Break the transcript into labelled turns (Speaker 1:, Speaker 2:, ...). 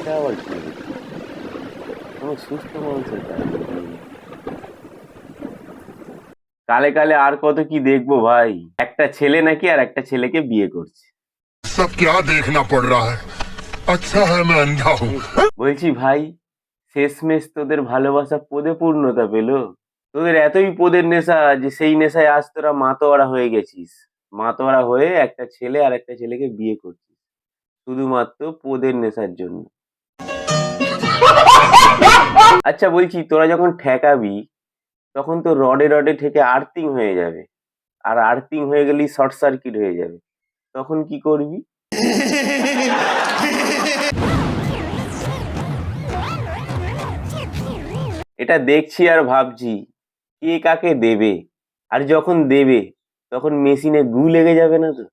Speaker 1: এটা আবার কি হলো? কোনো সুস্থ মানুষের কাজ নাকি? কালে কালে আর কত কি দেখবো ভাই। একটা ছেলে নাকি আর একটা ছেলেকে বিয়ে করছে।
Speaker 2: सब क्या देखना पड़ रहा है। अच्छा है मैं अंधा हूँ।
Speaker 1: বলছি ভাই, শেষমেশ তোদের ভালোবাসা পদে পূর্ণতা পেল। তোদের এতই পদের নেশা যে সেই নেশায় আজ তোরা মাতোয়ারা হয়ে গেছিস। মাতোয়ারা হয়ে একটা ছেলে আর একটা ছেলেকে বিয়ে করছিস শুধুমাত্র পদের নেশার জন্য। আচ্ছা বলছি, তোরা যখন ঠেকাবি তখন তো রডে রডে ঠেকে আর্থিং হয়ে যাবে, আর আর্থিং হয়ে গেলেই শর্ট সার্কিট হয়ে যাবে। তখন কি করবি? এটা দেখছি আর ভাবছি কে কাকে দেবে, আর যখন দেবে তখন মেশিনে গু লেগে যাবে না তো?